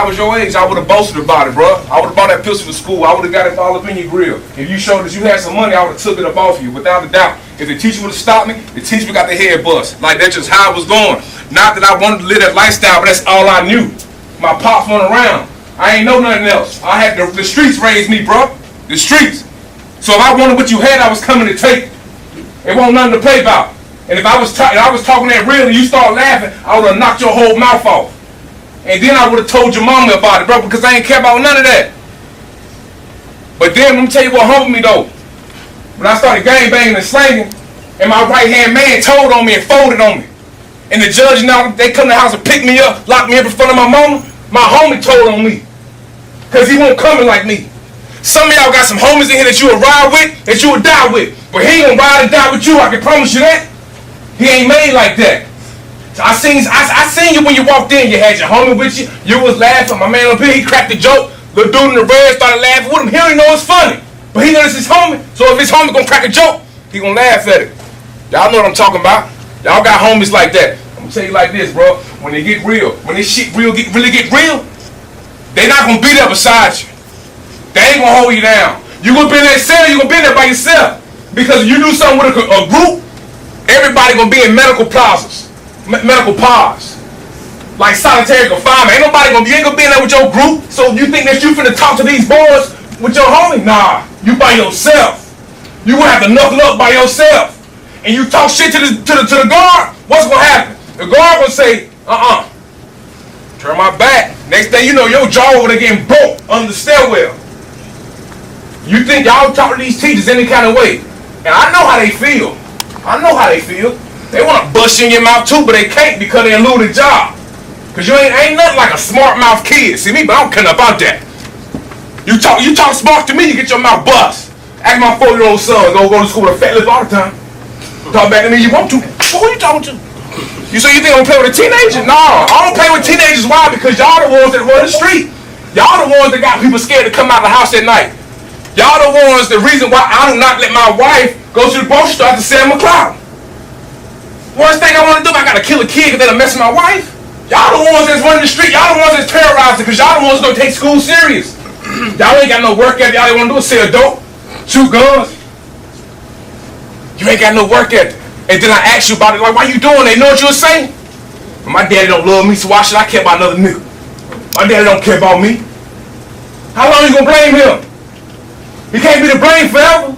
I was your age, I would have boasted about it, bro. I would have bought that pistol to school. I would have got it all up in your grill. If you showed that you had some money, I would have took it up off you, without a doubt. If the teacher would have stopped me, the teacher would have got their head bust. Like, that's just how it was going. Not that I wanted to live that lifestyle, but that's all I knew. My pops went around. I ain't know nothing else. I had the streets raised me, bro. The streets. So if I wanted what you had, I was coming to take. It wasn't nothing to play about. And if I was talking that real and you start laughing, I would have knocked your whole mouth off. And then I would have told your mama about it, bro, because I ain't care about none of that. But then, let me tell you what humbled me, though. When I started gangbanging and slanging, and my right-hand man told on me and folded on me. And the judge, they come to the house and pick me up, lock me up in front of my mama. My homie told on me. Because he won't coming like me. Some of y'all got some homies in here that you will ride with, that you will die with. But he ain't gonna ride and die with you, I can promise you that. He ain't made like that. So I seen you when you walked in. You had your homie with you. You was laughing. My man up here, he cracked the joke. The dude in the red started laughing with him. He don't even know it's funny. But he knows it's his homie. So if his homie gonna crack a joke, he gonna laugh at it. Y'all know what I'm talking about. Y'all got homies like that. I'm gonna tell you like this, bro. When they get real, when this shit really get real, they not gonna be there beside you. They ain't gonna hold you down. You gonna be in that cell, you gonna be there by yourself. Because if you do something with a group, everybody gonna be in medical plazas. Medical pods. Like solitary confinement. You ain't gonna be in there with your group. So you think that you finna talk to these boys with your homie? Nah, you by yourself. You gonna have to knuckle up by yourself. And you talk shit to the guard, what's gonna happen? The guard gonna say, turn my back. Next thing you know, your jaw would have getting broke under the stairwell. You think y'all talk to these teachers any kind of way. And I know how they feel. They want to bust you in your mouth too, but they can't because they lose their job. Because you ain't nothing like a smart mouth kid. See me, but I don't care about that. You talk smart to me, you get your mouth bust. Ask my 4-year-old son, go to school with a fat lip all the time. Talk back to me, you want to. Who are you talking to? You think I'm gonna play with a teenager? No, I don't play with teenagers. Why? Because y'all the ones that run the street. Y'all the ones that got people scared to come out of the house at night. Y'all the ones, the reason why I do not let my wife go to the grocery store after 7 o'clock. Worst thing I want to do, I gotta kill a kid because they'll mess with my wife. Y'all the ones that's running the street. Y'all the ones that's terrorizing because y'all the ones that don't take school serious. Y'all ain't got no work ethic. All they want to do is sell dope, shoot guns. You ain't got no work ethic. And then I ask you about it, like, why you doing that? You know what you were saying? My daddy don't love me, so why should I care about another nigga? My daddy don't care about me. How long you gonna blame him? He can't be to blame forever.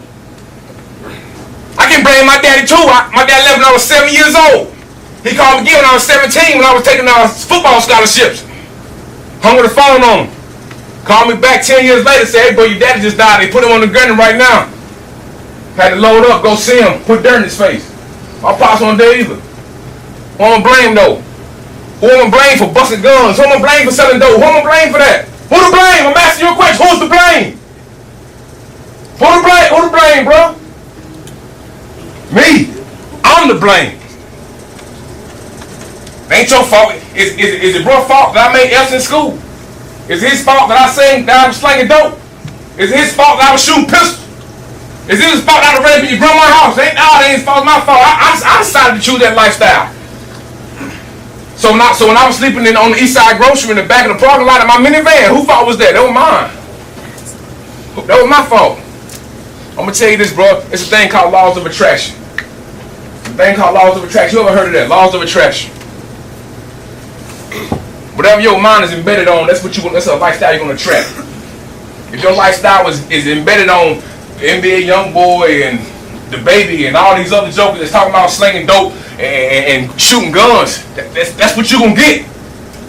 I can blame my daddy too. My dad left when I was 7 years old. He called me again when I was 17 when I was taking football scholarships. Hung with the phone on him. Called me back 10 years later, said, hey bro, your daddy just died. They put him on the gun right now. Had to load up, go see him, put dirt in his face. My pops wasn't there either. Who am I blame though? Who am I blame for busting guns? Who am I blame for selling dope? Who am I blame for that? Who to blame? I'm asking you a question. Who's to blame? Who to blame? Who to blame, bro? Me. I'm to blame. Ain't your fault. Is it bro's fault that I made F's in school? Is it his fault that I was slanging dope? Is it his fault that I was shooting pistols? Is it his fault that I ran up in your grandma's house? Ain't his fault, my fault. I decided to choose that lifestyle. So when I was sleeping on the East Side Grocery in the back of the parking lot of my minivan, whose fault was that? That was mine. That was my fault. I'm gonna tell you this, bro. It's a thing called laws of attraction. You ever heard of that? Laws of attraction. Whatever your mind is embedded on, that's a lifestyle you're gonna attract. If your lifestyle is embedded on the NBA YoungBoy and the Baby and all these other jokers that's talking about slinging dope and shooting guns, that's what you're gonna get.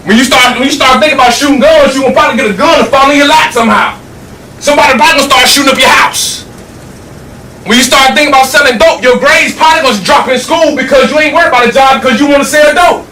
When you start thinking about shooting guns, you're gonna probably get a gun to fall in your lap somehow. Somebody probably gonna start shooting up your house. When you start thinking about selling dope, your grades probably gonna drop in school because you ain't worried about a job because you want to sell dope.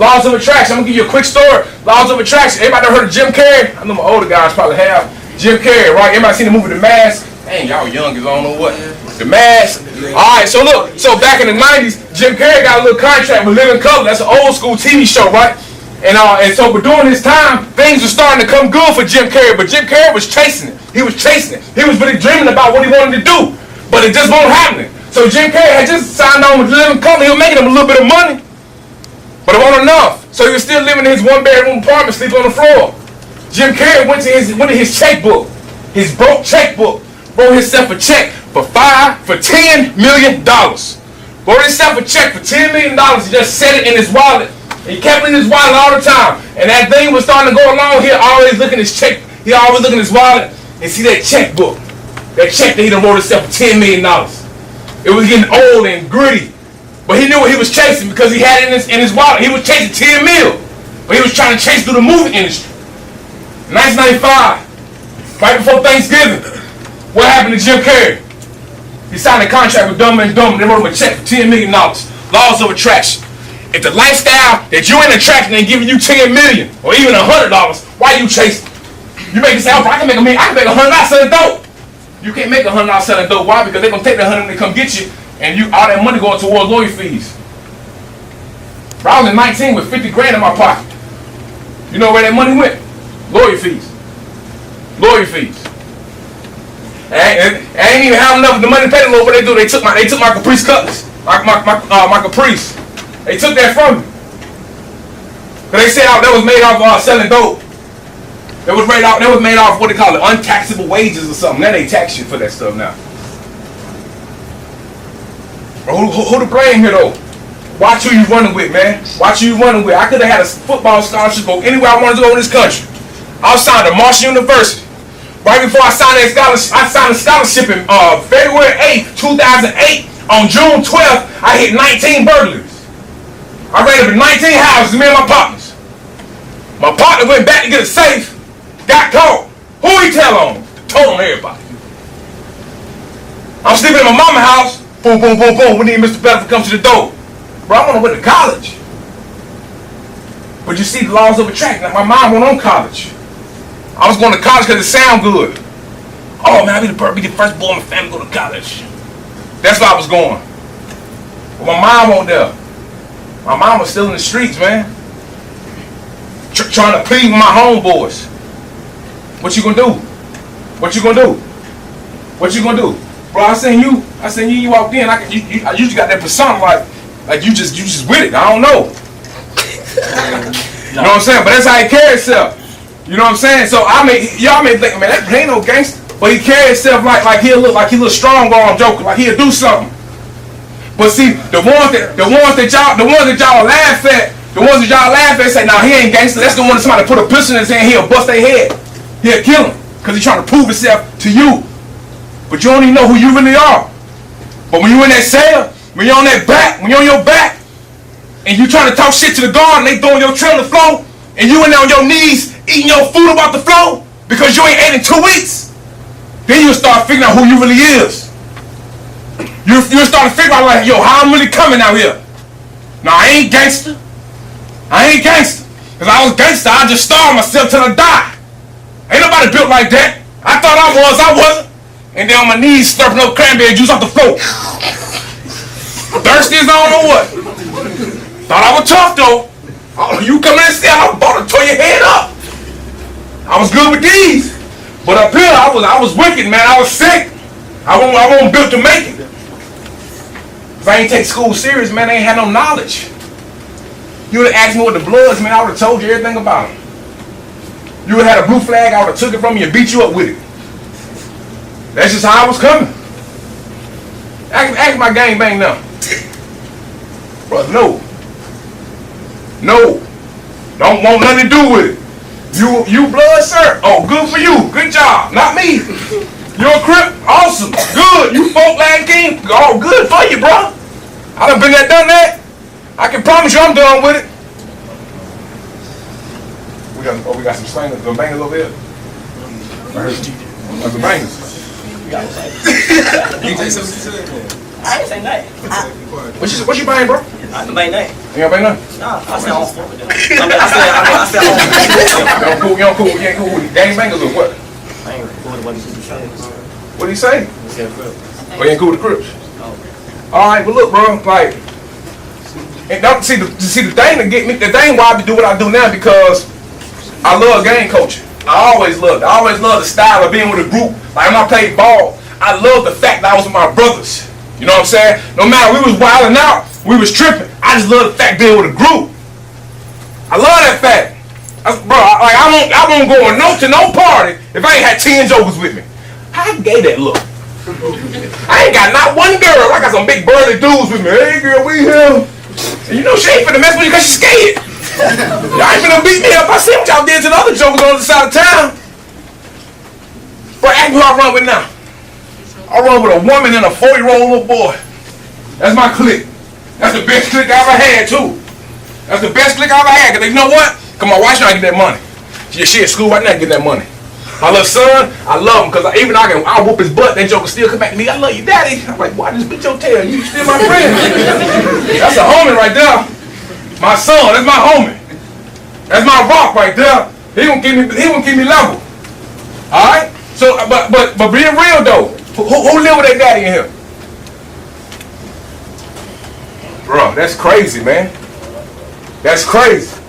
Laws of attraction. I'm gonna give you a quick story. Laws of attraction. Everybody heard of Jim Carrey? I know my older guys probably have. Jim Carrey, right? Everybody seen the movie The Mask? Dang, y'all young as I don't know what. The Mask. Alright, so look. So back in the 90s, Jim Carrey got a little contract with Living Color. That's an old school TV show, right? And so but during this time, things were starting to come good for Jim Carrey. But Jim Carrey was chasing it. He was chasing it. He was really dreaming about what he wanted to do. But it just wasn't happening. So Jim Carrey had just signed on with Living Color. He was making him a little bit of money. But it wasn't enough. So he was still living in his 1-bedroom apartment, sleeping on the floor. Jim Carrey went to his checkbook, his broke checkbook, wrote himself a check for $10 million. Wrote himself a check for $10 million. He just set it in his wallet. He kept it in his wallet all the time. And that thing was starting to go along. He always looking at his check. He always looking at his wallet and see that checkbook. That check that he done wrote himself for $10 million. It was getting old and gritty. But he knew what he was chasing because he had it in his wallet. He was chasing 10 mil. But he was trying to chase through the movie industry. 1995, right before Thanksgiving, what happened to Jim Carrey? He signed a contract with Dumb and Dumber. They wrote him a check for $10 million. Laws of attraction. If the lifestyle that you're in attracting ain't giving you $10 million or even $100, why you chasing? You make it say, oh, I can make $100 selling dope. You can't make $100 selling dope. Why? Because they're gonna take that $100 and they come get you, and all that money going towards lawyer fees. Bro, I was 19 with 50 grand in my pocket. You know where that money went? Lawyer fees. Lawyer fees. I ain't even have enough of the money to pay the lawyer. What they do? They took my Caprice Cutlass. My Caprice. They took that from me. But they said that was made off selling dope. That was made off what they call it, untaxable wages or something. Now they tax you for that stuff now. Who to blame here though? Watch who you running with, man. Watch who you running with. I could have had a football scholarship go anywhere I wanted to go in this country. I was signed to Marshall University. Right before I signed that scholarship, I signed a scholarship in February 8th, 2008. On June 12th, I hit 19 burglaries. I ran up in 19 houses, me and my partners. My partner went back to get a safe, got caught. Who he tell on? Told on everybody. I'm sleeping in my mama's house. Boom, boom, boom, boom. We need Mr. Bedford come to the door. Bro, I want to go to college. But you see the laws of attraction. Like my mom went on college. I was going to college because it sound good. Oh man, I'll be the first boy in my family to go to college. That's why I was going. But my mom wasn't there. My mom was still in the streets, man. Trying to plead with my homeboys. What you gonna do? What you gonna do? What you gonna do? Bro, I seen you walked in. I usually got that persona like you just with it. I don't know. You know what I'm saying? But that's how he carry himself. You know what I'm saying? So y'all may think, man, that ain't no gangster. But he carry himself like he look strong arm joker, like he'll do something. But see, the ones that y'all laugh at, say, nah, he ain't gangster. That's the one that somebody put a pistol in his hand, he'll bust their head. He'll kill him. Because he's trying to prove himself to you. But you don't even know who you really are. But when you in that cell, when you're on your back, and you trying to talk shit to the guard and they throwing your tray on the floor, and you in there on your knees eating your food about the floor because you ain't ate in 2 weeks, then you'll start figuring out who you really is. You'll start to figure out like, yo, how I'm really coming out here. No, I ain't gangster. I ain't gangster. Because I was gangster, I just starved myself till I die. Ain't nobody built like that. I thought I wasn't. And then on my knees slurping up cranberry juice off the floor. Thirsty as I don't know what. Thought I was tough though. You come in and say I'm about to tear your head up. I was good with these. But up here I was wicked, man. I was sick. I wasn't built to make it. If I ain't take school serious, man, I ain't had no knowledge. You would have asked me what the Bloods, man, I would have told you everything about them. You would have had a blue flag, I would have took it from you and beat you up with it. That's just how I was coming. Ask my gang bang now. Brother, no. Don't want nothing to do with it. You blood, sir? Oh, good for you. Good job. Not me. You're a Crip? Awesome. Good. You folk land king? Oh, good for you, bro. I done been there, done that. I can promise you I'm done with it. We got some slangers, some bangers over here. I heard some bangers. I ain't say nothing. What you buying, bro? I didn't bang nothing. You ain't bang nothing? Nah, I said home with them. I said home. You ain't cool with gang bangers or what? I ain't cool with what he said. What did he say? He said Crip. Oh, you ain't cool with the Crips? Oh. Alright, but look, bro, like, and don't see the thing that get me, the thing why I do what I do now, because I love gang coaching. I always loved the style of being with a group. Like when I played ball, I love the fact that I was with my brothers. You know what I'm saying? No matter we was wilding out, we was tripping. I just love the fact being with a group. I love that fact. Bro, I won't go to no party if I ain't had 10 jokers with me. How gay that look? I ain't got not one girl. I got some big burly dudes with me. Hey girl, we here. And you know she ain't finna mess with you because she's scared. Y'all ain't finna beat me up. I see what y'all did to the other jokers on the other side of town. Bro, ask me who I run with now. I run with a woman and a 40-year-old little boy. That's my clique. That's the best clique I ever had too. That's the best clique I ever had. Cause you know what? Cause my wife trying to get that money. She at school right now getting that money. My little son, I love him because even I'll whoop his butt. That joker still come back to me. I love you, daddy. I'm like, boy, I just bit your tail. You still my friend. That's a homie right there. My son, that's my homie. That's my rock right there. He gonna keep me level. All right. So, but being real though, who live with their daddy in here? Bro, that's crazy, man. That's crazy.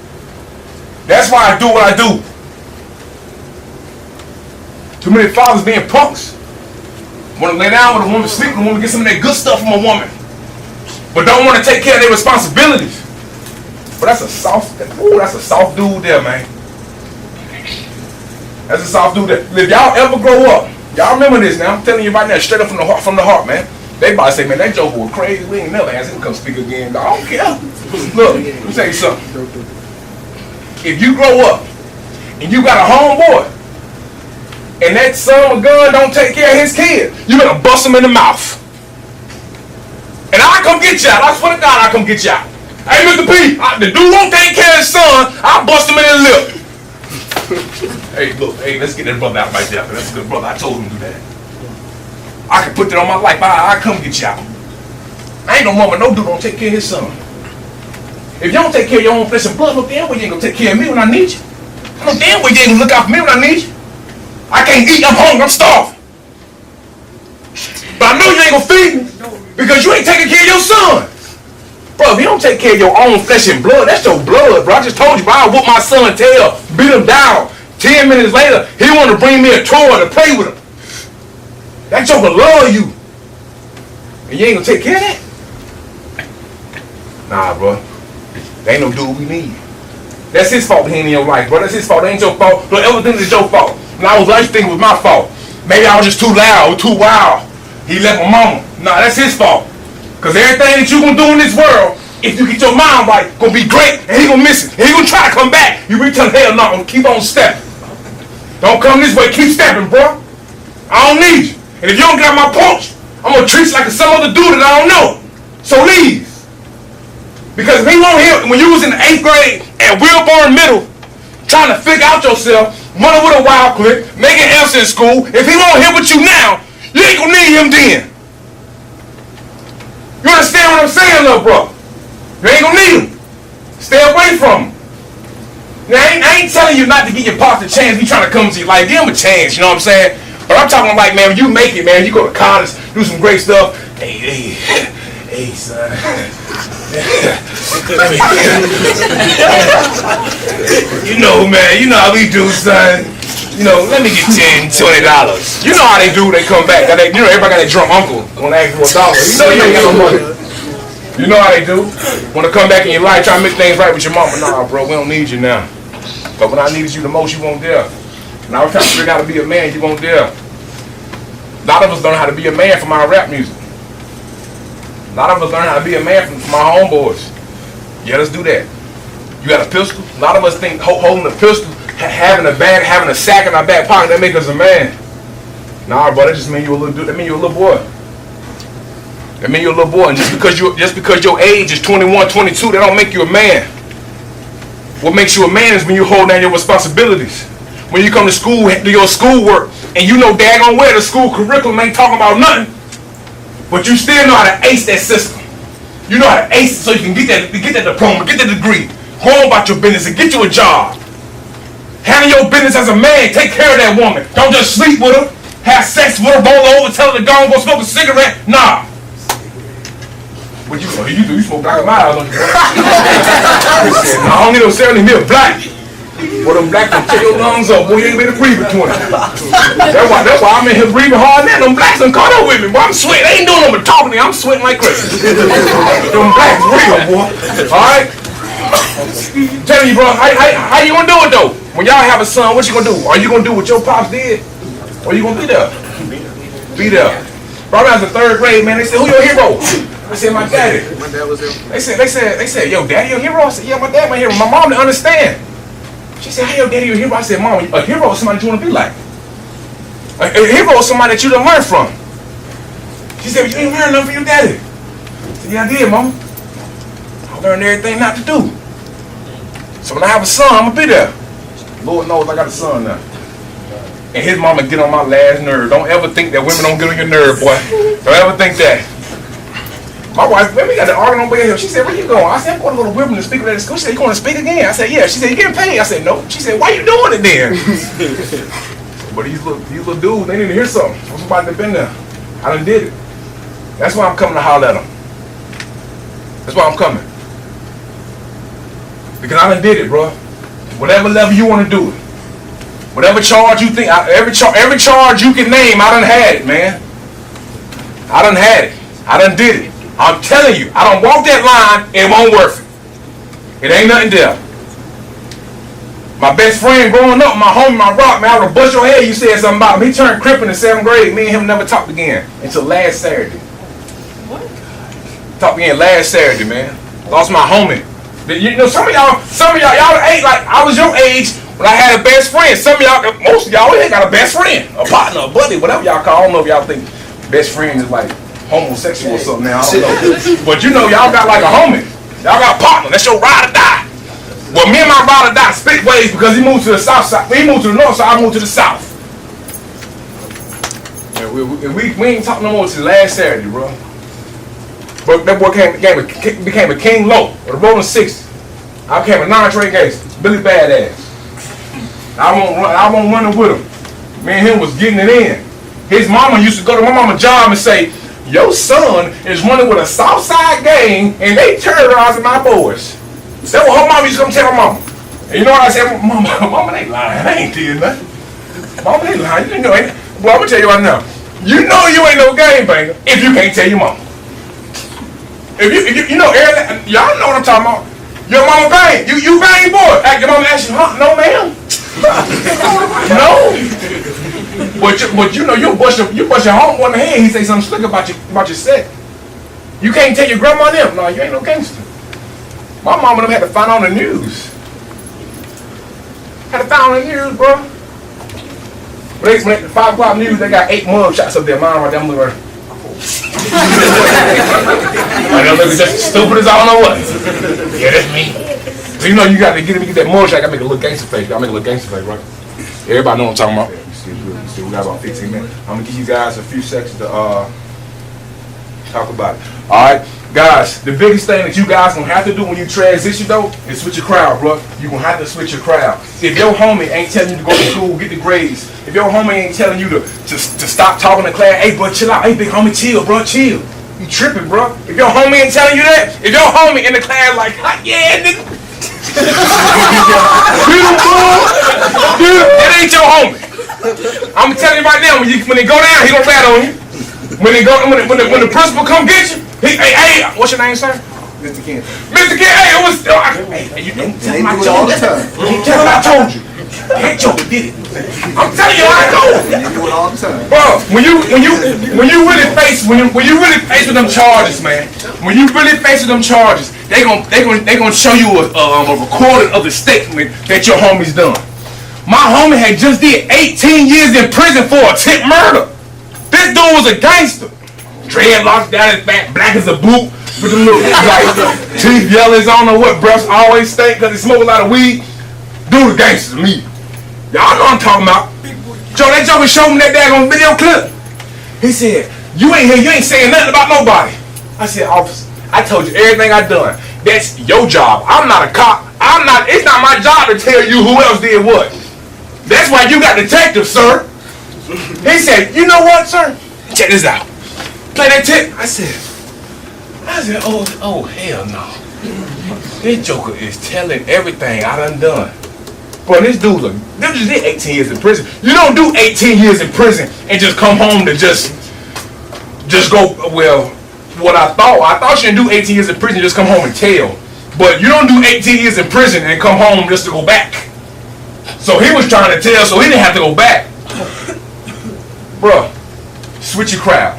That's why I do what I do. Too many fathers being punks. Want to lay down with a woman, sleep with a woman, get some of that good stuff from a woman, but don't want to take care of their responsibilities. But that's a soft dude there, man. That's a soft dude there. If y'all ever grow up, y'all remember this now. I'm telling you right now, straight up from the heart, man. They about to say, man, that joker was crazy. We ain't never asked him to come speak again. I don't care. Look, let me tell you something. If you grow up and you got a homeboy, and that son with gun don't take care of his kid, you better bust him in the mouth. And I'll come get y'all. I swear to God, I'll come get y'all. Hey, Mr. P, the dude won't take care of his son, I'll bust him in the lip. Hey, look, let's get that brother out right there. That's a good brother. I told him to do that. I can put that on my life. I'll come get y'all. I ain't no mama, no dude don't take care of his son. If you don't take care of your own flesh and blood, look damn well you ain't gonna take care of me when I need you. Look damn well you ain't gonna look out for me when I need you. I can't eat, I'm hungry, I'm starving. But I know you ain't gonna feed me because you ain't taking care of your son. Bro, if you don't take care of your own flesh and blood, that's your blood, bro. I just told you, bro, I whoop my son's tail, beat him down. 10 minutes later, he wanted to bring me a toy to play with him. That joker love you. And you ain't gonna take care of that? Nah, bro. That ain't no dude we need. That's his fault he ain't in your life, bro. That's his fault. That ain't your fault. Don't ever think it's your fault. And I used to think it was my fault. Maybe I was just too loud or too wild. He left my mama. Nah, that's his fault. Because everything that you gonna do in this world, if you get your mind right, gonna be great, and he gonna miss it. And he gonna try to come back. You reach hell no, keep on stepping. Don't come this way, keep stepping, bro. I don't need you. And if you don't get my punch, I'm gonna treat you like some other dude that I don't know. So leave. Because if he won't hear, when you was in the 8th grade at Wilburn Middle, trying to figure out yourself, running with a wild clip, making F's in school, if he won't hear with you now, you ain't gonna need him then. You understand what I'm saying, little bro? You ain't gonna need him. Stay away from him. Now, I ain't telling you not to give your pops a chance. He trying to come to you. Like, give him a chance, you know what I'm saying? But I'm talking like, man, when you make it, man, you go to college, do some great stuff. Hey, son. You know, man, you know how we do, son. You know, let me get $10, $20. You know how they do, they come back. You know, everybody got that drunk uncle when they ask for $1. You know you ain't got no money. You know how they do. Want to come back in your life, try to make things right with your mama. Nah, bro, we don't need you now. But when I needed you the most, you weren't there. When I was trying to figure out how to be a man, you weren't there. A lot of us learn how to be a man from our rap music. A lot of us learn how to be a man from our homeboys. Yeah, let's do that. You got a pistol? A lot of us think holding a pistol, having a bag, having a sack in our back pocket, that make us a man. Nah, bro, that just mean you a little dude. That mean you a little boy. That mean you're a little boy. And just because your age is 21, 22, that don't make you a man. What makes you a man is when you hold down your responsibilities. When you come to school, do your schoolwork, and you know daggone well the school curriculum ain't talking about nothing, but you still know how to ace that system. You know how to ace it so you can get that diploma, get that degree, go on about your business and get you a job. Handle your business as a man, take care of that woman. Don't just sleep with her, have sex with her, roll over, tell her to go and go smoke a cigarette. Nah. What you do? You smoke black and mild, don't you? I don't need no 70 mil black. Boy, them black can tear your lungs up, boy, you ain't been to breathe between them. That's why I'm in here breathing hard now. Them blacks done caught up with me, boy. I'm sweating. They ain't doing no but talking to me. I'm sweating like crazy. Them blacks real, boy. Alright? Tell you, bro, how you gonna do it though? When y'all have a son, what you gonna do? Are you gonna do what your pops did? Or you gonna be there? Be there. Bro, I was in 3rd grade, man. They said, who your hero? I said, my daddy. My dad was there. They said, yo, daddy your hero? I said, yeah, my dad my hero. My mom didn't understand. She said, how your daddy your hero? I said, mom, a hero is somebody that you wanna be like. A hero is somebody that you done learn from. She said, you ain't learned nothing from your daddy. I said, yeah, I did, mama. I learned everything not to do. So when I have a son, I'm gonna be there. Lord knows I got a son now. And his mama get on my last nerve. Don't ever think that women don't get on your nerve, boy. Don't ever think that. My wife, we got the argument on way here. She said, where you going? I said, I'm going to go to Wimbledon to speak at the school. She said, you going to speak again? I said, yeah. She said, you getting paid? I said, no. She said, why you doing it then? But these little dudes, they need to hear something. Somebody that been there. I done did it. That's why I'm coming to holler at them. That's why I'm coming. Because I done did it, bro. Whatever level you want to do it. Whatever charge you think, every charge you can name, I done had it, man. I done had it. I done did it. I'm telling you, I done walked that line, it won't worth it. It ain't nothing there. My best friend growing up, my homie, my rock, man, I would bust your head, you said something about him. He turned crippled in 7th grade. Me and him never talked again until last Saturday. What? Talked again last Saturday, man. Lost my homie. You know, some of y'all ain't like, I was your age when I had a best friend. Some of y'all, most of y'all ain't got a best friend, a partner, a buddy, whatever y'all call. I don't know if y'all think best friend is like homosexual or something now. I don't know. But you know, y'all got like a homie. Y'all got a partner. That's your ride or die. Well, me and my ride or die split ways because he moved to the south side. He moved to the north side. I moved to the south. And we ain't talking no more till last Saturday, bro. But that boy became a king low, or the rolling 60s. I became a non-trade gangster, Billy Badass. I won't run with him. Me and him was getting it in. His mama used to go to my mama's job and say, your son is running with a Southside gang and they terrorizing my boys. That's what her mama used to come tell my mama. And you know what I said? Mama ain't lying. I ain't did nothing. Mama ain't lying. You know, well, I'm going to tell you right now. You know you ain't no gang banger if you can't tell your mama. If you know everything, y'all know what I'm talking about. Your mama bang, you bang boy. Your mama ask you, huh? No ma'am. No. But you know you bust your homeboy in the head. He say something slick about your set. You can't tell your grandma them. No, you ain't no gangster. My mama them had to find on the news. Had to find on the news, bro. When at the 5 o'clock news, they got 8 mug shots up there. Mine right there, I'm looking right. I know they're just stupid as I don't know what. Yeah, that's me. So you know you got to get that motion. I got to make a little gangster face. I make a little gangster face, right? Everybody know what I'm talking about. You see, we got about 15 minutes. I'm gonna give you guys a few seconds to talk about it. All right, guys. The biggest thing that you guys gonna have to do when you transition though is switch your crowd, bro. You gonna have to switch your crowd. If your homie ain't telling you to go to school, get the grades. If your homie ain't telling you to stop talking to class, hey, bro, chill out. Hey, big homie, chill, bro, chill. You tripping, bro. If your homie ain't telling you that, if your homie in the class like, yeah, nigga. That ain't your homie. I'm telling you right now, when they go down, he gonna rat on you. When the principal come get you, hey, what's your name, sir? Mr. Ken. Mr. Ken, hey, it was. Hey, you didn't tell him I told you. You tell him I told you. That joker did it. I'm telling you, I know. You do it all the time, bro. When you really face with them charges, man. When you really face with them charges, they gonna show you a recording of the statement that your homie's done. My homie had just did 18 years in prison for attempted murder. This dude was a gangster. Dreadlocks down his back, black as a boot, with them little like teeth yellows. I don't know what breaths always stink because he smoke a lot of weed. Dude, a gangster to me. Y'all know what I'm talking about. Joe, that joker showed me that daggone video clip. He said, you ain't here, you ain't saying nothing about nobody. I said, officer, I told you everything I done. That's your job. I'm not a cop. It's not my job to tell you who else did what. That's why you got detectives, sir. He said, you know what, sir? Check this out. Play that tip. I said, oh, hell no. This joker is telling everything I done. Bro, this dude, this just did 18 years in prison. You don't do 18 years in prison and just come home to just go, well, what I thought you didn't do 18 years in prison, just come home and tell. But you don't do 18 years in prison and come home just to go back. So he was trying to tell, so he didn't have to go back. Bruh, switch your crowd.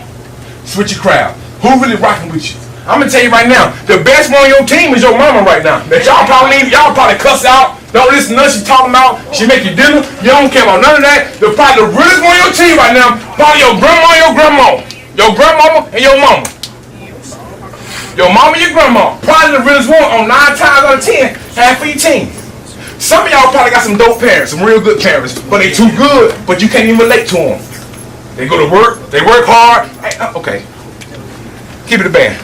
Switch your crowd. Who really rocking with you? I'm gonna tell you right now, the best one on your team is your mama right now. That y'all probably cuss out. Don't listen to nothing she talking about. She make you dinner. You don't care about none of that. The probably the realest one on your team right now, probably your grandma and your grandma. Your grandmama and your mama. Your mama and your grandma. Probably the realest one on 9 times out of 10, half of your team. Some of y'all probably got some dope parents, some real good parents, but they too good, but you can't even relate to them. They go to work, they work hard. Hey, okay. Keep it a band.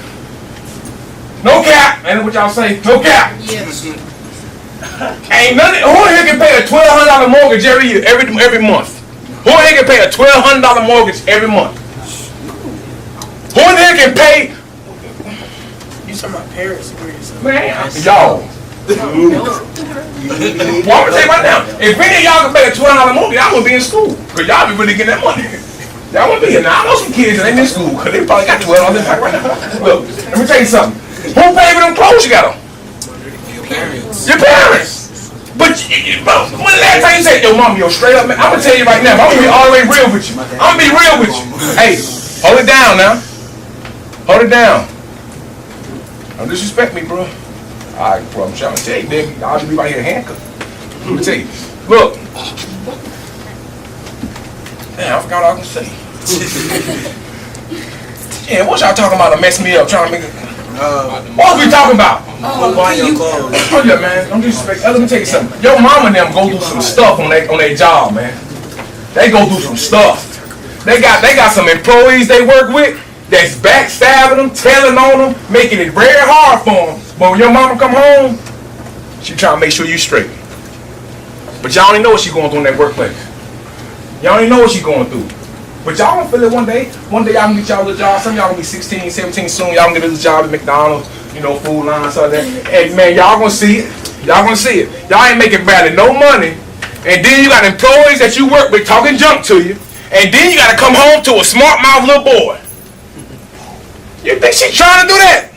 No cap, and what y'all say? No cap. Yes. Ain't nothing. Who here can pay a $1,200 mortgage every month? Who here can pay a $1,200 mortgage every month? Who here can pay? You talking about parents? Man, y'all. Well, I'm gonna tell you right now. If any of y'all can pay a $1,200 mortgage, I'm gonna be in school, cause y'all be really getting that money. Y'all won't be here now. I know some kids that ain't in school, cause they probably got $12 in back right now. Look, let me tell you something. Who paid for them clothes you got on? Your parents. But when the last time you said, yo, mama, yo, straight up, man, I'm gonna tell you right now, I'm gonna be all the way real with you. I'm gonna be real with you. Hey, hold it down now. Hold it down. Don't disrespect me, bro. Alright, bro, I'm trying to tell you, nigga, y'all should be right here handcuffed. Let me tell you. Look. Damn, I forgot what I was gonna say. Yeah, what y'all talking about to mess me up, trying to make it. What was we talking about? Oh yeah, man. Don't disrespect. Let me tell you something. Your mama and them go through some stuff on their job, man. They go through some stuff. They got some employees they work with that's backstabbing them, telling on them, making it very hard for them. But when your mama come home, she trying to make sure you straight. But y'all ain't know what she going through in that workplace. Y'all ain't know what she going through. But y'all gonna feel it one day. One day y'all gonna get y'all a little job. Some of y'all gonna be 16, 17 soon. Y'all gonna get a little job at McDonald's, you know, food line, stuff like that. And man, y'all gonna see it. Y'all gonna see it. Y'all ain't making barely no money. And then you got employees that you work with talking junk to you. And then you gotta come home to a smart mouth little boy. You think she trying to do that?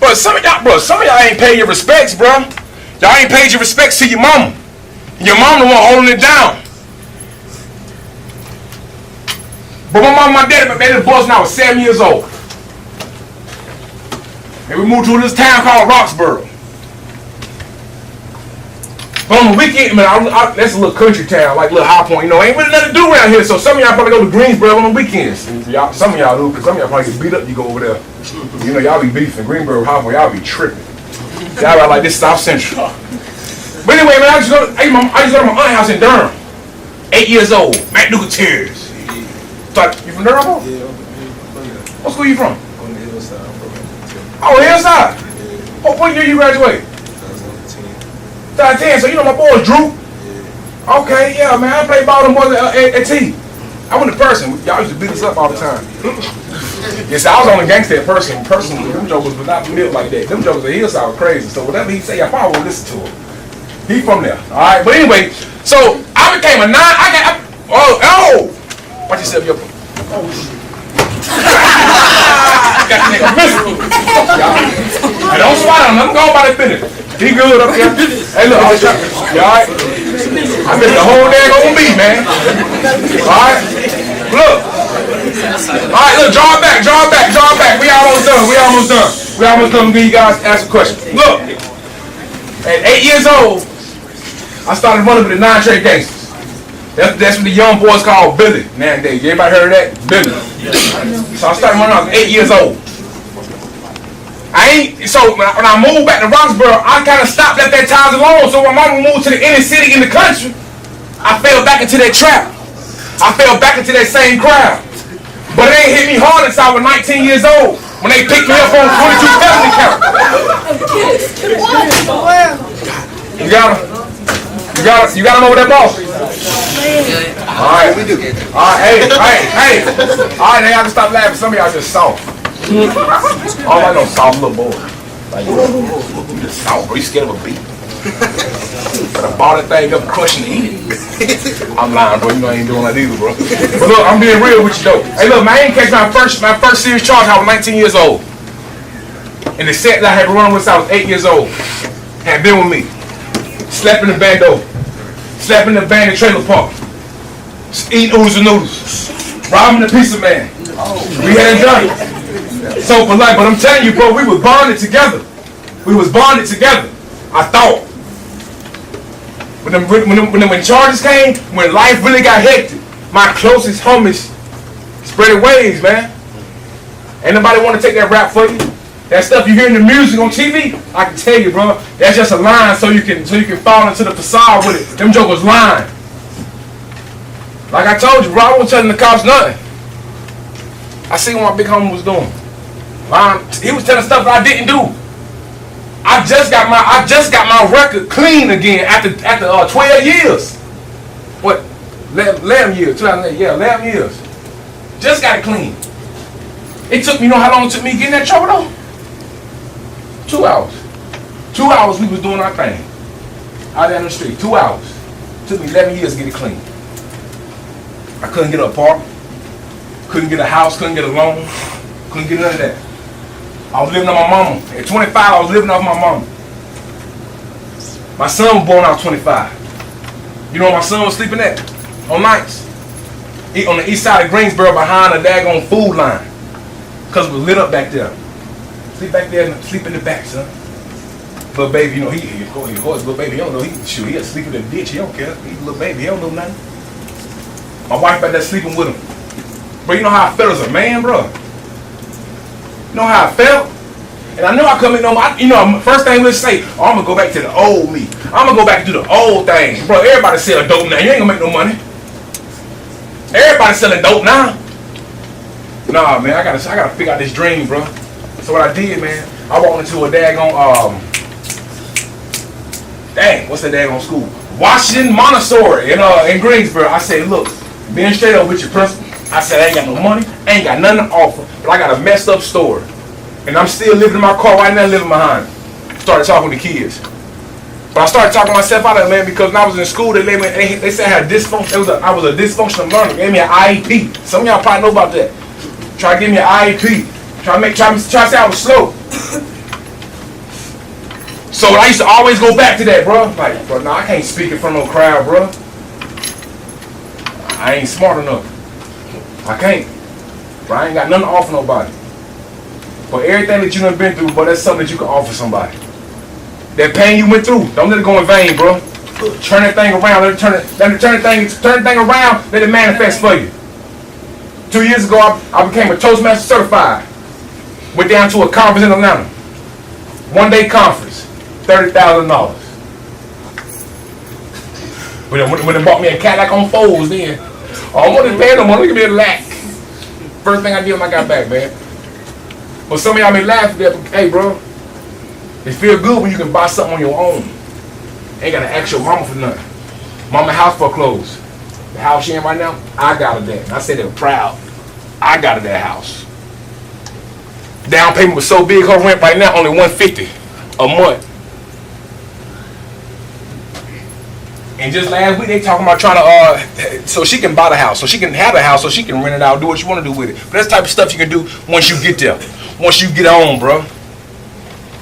But some of y'all ain't paid your respects, bro. Y'all ain't paid your respects to your mama. Your mama the one holding it down. But my mom and my daddy made this boys when I was 7 years old. And we moved to this town called Roxborough. But on the weekend, man, that's a little country town, like a little High Point, you know, ain't really nothing to do around here. So some of y'all probably go to Greensboro on the weekends. Some of y'all do, because some of y'all probably get beat up, you go over there. You know, y'all be beefing. Greensboro, High Point, y'all be tripping. Y'all right like this South Central. But anyway, man, I used to go to my aunt's house in Durham. 8 years old, Matt Ducateers. You from Durham? Yeah. What school you from? On the hillside. Oh, hillside. Oh, what year you graduated? 2010. So you know my boy Drew? Yeah. Okay, yeah, man. I played ball with them boys at T. I went to Person. Y'all used to beat us up all the time. Yes, I was on a gangster at Person. Them jokers was not built like that. Them jokers at Hillside were crazy. So whatever he say, I probably won't listen to him. He from there. All right, but anyway, so I became a watch yourself, yo. Got the nigga missing. I don't swat him. I'm going by that business. He good up here. Hey, look, you all right? I missed the whole dang old beat, man. All right? Look. All right, look, draw it back. We almost done. I'm going to you guys ask a question. Look. At 8 years old, I started running with the 9 Trey Gangsters. That's what the young boys call Billy nowadays. Everybody heard of that? Billy. So I started running when I was 8 years old. So when I moved back to Roxborough, I kind of stopped at that time alone. So when mama moved to the inner city in the country, I fell back into that trap. I fell back into that same crowd. But it ain't hit me hard until I was 19 years old when they picked me up on 22 felony count. You got him? You got him over that ball? Alright, we do. Alright, hey. Alright, now y'all can stop laughing. Some of y'all just soft. All I know, soft little boy. Like, you just soft, bro. You scared of a beat. But I bought that thing up, crushing and eat it. I'm lying, bro. You know I ain't doing that either, bro. But look, I'm being real with you, though. Hey, look, man, I ain't catch my first serious charge. I was 19 years old. And the set that I had run with since I was 8 years old had been with me. Slept in the bando. Slept in the van in trailer park. Eating oodles and noodles. Robbing the pizza man. We hadn't done it. So polite, but I'm telling you, bro, we was bonded together. We was bonded together. I thought. When charges came, when life really got hectic, my closest homies spread ways, man. Ain't nobody want to take that rap for you. That stuff you hear in the music on TV, I can tell you, bro, that's just a line so you can fall into the facade with it. Them jokers lying. Like I told you, bro, I wasn't telling the cops nothing. I seen what my big homie was doing. He was telling stuff that I didn't do. I just got my record clean again after 12 years. What? 11 years. 2008. Yeah, 11 years. Just got it clean. It took me, you know how long it took me to get in that trouble though? 2 hours. 2 hours we was doing our thing. Out there in the street. 2 hours. Took me 11 years to get it clean. I couldn't get an apartment. Couldn't get a house. Couldn't get a loan. Couldn't get none of that. I was living on my mama. At 25, I was living off my mama. My son was born out 25. You know where my son was sleeping at? On nights. On the east side of Greensboro behind a daggone food line. Because it was lit up back there. Sleep back there and sleep in the back, son. Little baby, you know, he little baby, he don't know, he'll sleep in the ditch, he don't care. He's a little baby, he don't know nothing. My wife back there sleeping with him. Bro, you know how I felt as a man, bro? You know how I felt? And I know I couldn't make no money. You know, first thing let's say, oh, I'm going to go back to the old me. I'm going to go back to do the old things. Bro, everybody sell dope now. You ain't going to make no money. Everybody selling dope now. Nah, man, I gotta figure out this dream, bro. So what I did, man, I walked into a daggone, what's that daggone school? Washington Montessori in Greensboro. I said, look, being straight up with your principal, I said, I ain't got no money, I ain't got nothing to offer, but I got a messed up story. And I'm still living in my car right now, living behind. Started talking to kids. But I started talking myself out of it, man, because when I was in school, they said I had dysfunction. I was a dysfunctional learner. They gave me an IEP. Some of y'all probably know about that. Try to give me an IEP. Try to say I was slow. So I used to always go back to that, bro. Like, bro, I can't speak in front of no crowd, bro. I ain't smart enough. I can't. Bro, I ain't got nothing to offer nobody. But everything that you done been through, bro, that's something that you can offer somebody. That pain you went through, don't let it go in vain, bro. Turn that thing around. Let it turn the thing around. Let it manifest for you. 2 years ago, I became a Toastmaster certified. Went down to a conference in Atlanta. 1 day conference, $30,000. When they bought me a Cadillac on Foles then. I wasn't paying no money, give me a lack. First thing I did when I got back, man. But some of y'all may laugh at that, but hey, bro, it feel good when you can buy something on your own. Ain't gotta ask your mama for nothing. Mama house foreclosed. The house she in right now, I got her that. And I said they were proud. I got her that house. Down payment was so big, her rent right now only $150 a month. And just last week they talking about trying to so she can buy the house, so she can have a house, so she can rent it out, do what you want to do with it. But that's the type of stuff you can do once you get there. Once you get on, bro.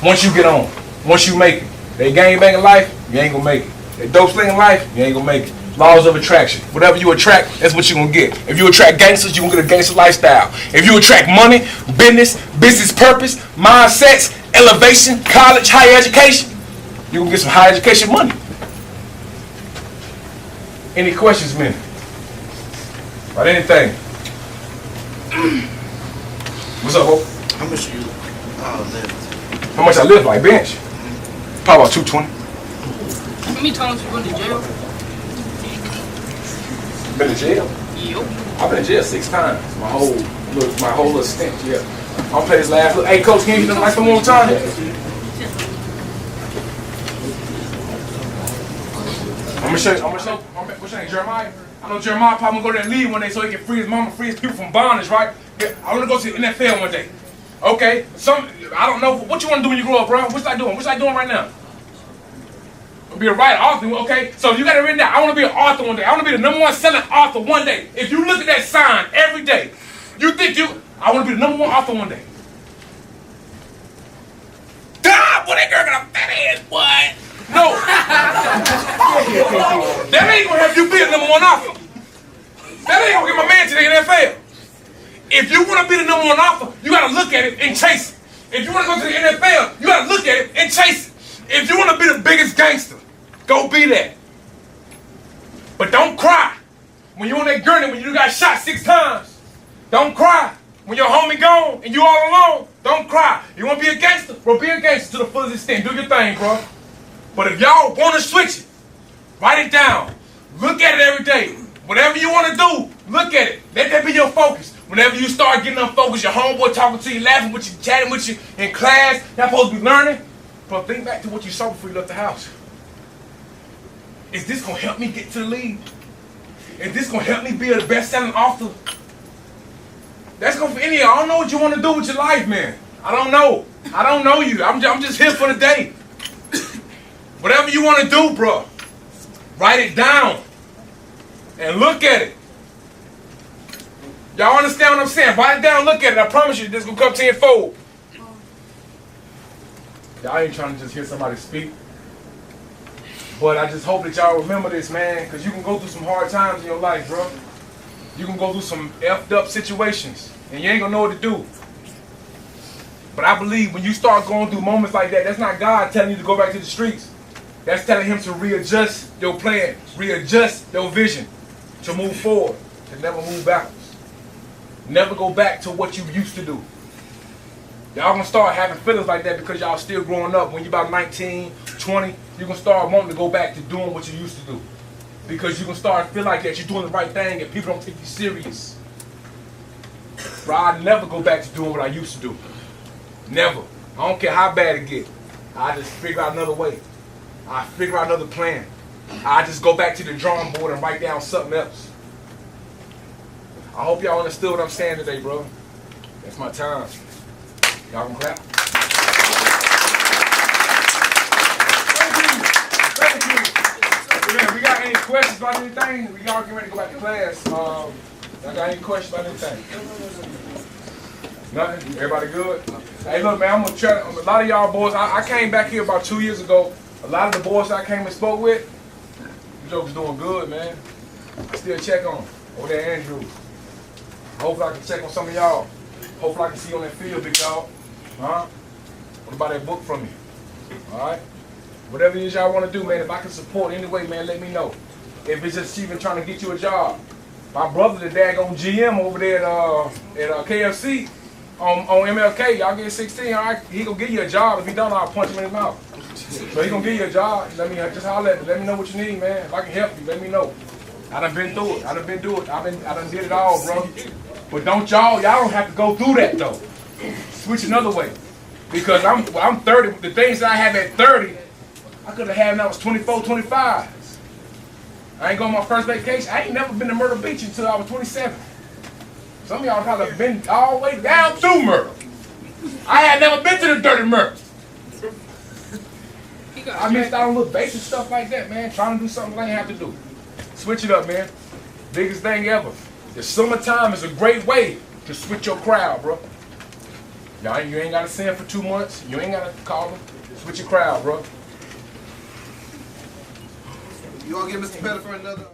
Once you get on. Once you make it. That gang banging life, you ain't gonna make it. That dope slinging life, you ain't gonna make it. Laws of attraction. Whatever you attract, that's what you gonna get. If you attract gangsters, you gonna get a gangster lifestyle. If you attract money, business purpose, mindsets, elevation, college, higher education, you gonna get some higher education money. Any questions, man? About anything? What's up, Hope? How much you live? How much I live like bench? Probably about 220. How many times you been to jail? Been in jail? Yup. I've been in jail 6 times. My whole little stint, yeah. I'll play this last look. Hey, Coach, can you do the lights one more time? I'm gonna show you, what's your name, Jeremiah? I know Jeremiah probably gonna go there and leave one day so he can free his mama, free his people from bondage, right? Yeah, I wanna go to the NFL one day. Okay, I don't know, what you wanna do when you grow up, bro? What's I doing? What's I doing right now? Be a writer, author, okay? So you got it written down. I want to be an author one day. I want to be the #1 selling author one day. If you look at that sign every day, I want to be the #1 author one day. That ain't gonna help you be a number one offer. That ain't gonna get my man to the NFL. If you wanna be the number one offer, you gotta look at it and chase it. If you wanna go to the NFL, you gotta look at it and chase it. If you wanna be the biggest gangster, go be that. But don't cry when you're on that gurney when you got shot 6 times. Don't cry when your homie gone and you all alone. Don't cry. You want to be a gangster? Bro, be a gangster to the fullest extent. Do your thing, bro. But if y'all want to switch it, write it down. Look at it every day. Whatever you want to do, look at it. Let that be your focus. Whenever you start getting unfocused, your homeboy talking to you, laughing with you, chatting with you in class, y'all supposed to be learning. But think back to what you saw before you left the house. Is this going to help me get to the league? Is this going to help me be a best-selling author? That's going for any of y'all. I don't know what you want to do with your life, man. I don't know. I don't know you. I'm just here for the day. Whatever you want to do, bro, write it down and look at it. Y'all understand what I'm saying? Write it down, look at it. I promise you, this is going to come tenfold. Y'all ain't trying to just hear somebody speak. But I just hope that y'all remember this, man, because you can go through some hard times in your life, bro. You can go through some effed up situations, and you ain't gonna know what to do. But I believe when you start going through moments like that, that's not God telling you to go back to the streets. That's telling him to readjust your plan, readjust your vision, to move forward, to never move backwards. Never go back to what you used to do. Y'all gonna start having feelings like that because y'all still growing up. When you about 19, 20, you're gonna start wanting to go back to doing what you used to do. Because you're gonna start to feel like that you're doing the right thing and people don't take you serious. Bro, I never go back to doing what I used to do. Never. I don't care how bad it gets. I just figure out another way. I figure out another plan. I just go back to the drawing board and write down something else. I hope y'all understood what I'm saying today, bro. That's my time. Y'all can clap. Thank you. Man, we got any questions about anything? We all get ready to go back to class. Y'all got any questions about anything? Nothing? Everybody good? Hey, look, man, I'm gonna try. A lot of y'all boys, I came back here about 2 years ago. A lot of the boys I came and spoke with, you jokers doing good, man. I still check on them. Over there, Andrew. Hopefully I can check on some of y'all. Hopefully I can see you on that field, big dog. Huh? What about that book from you? Alright? Whatever it is y'all want to do, man, if I can support anyway, man, let me know. If it's just even trying to get you a job. My brother, the daggone GM over there at KFC on MLK, y'all get 16, alright? He gonna give you a job. If he don't, I'll punch him in his mouth. So he gonna give you a job. Let me just holler at me. Let me know what you need, man. If I can help you, let me know. I done been through it. I done did it all, bro. But y'all don't have to go through that though. Switch another way. Because I'm 30. The things that I have at 30, I could have had when I was 24, 25. I ain't going on my first vacation. I ain't never been to Myrtle Beach until I was 27. Some of y'all probably have been all the way down through Myrtle. I had never been to the dirty Myrtle. I missed out on little basic stuff like that, man. Trying to do something I ain't have to do. Switch it up, man. Biggest thing ever. The summertime is a great way to switch your crowd, bro. Y'all, you ain't got to send for 2 months. You ain't got to call them. Switch your crowd, bro. You want to give Mr. Pettit for another?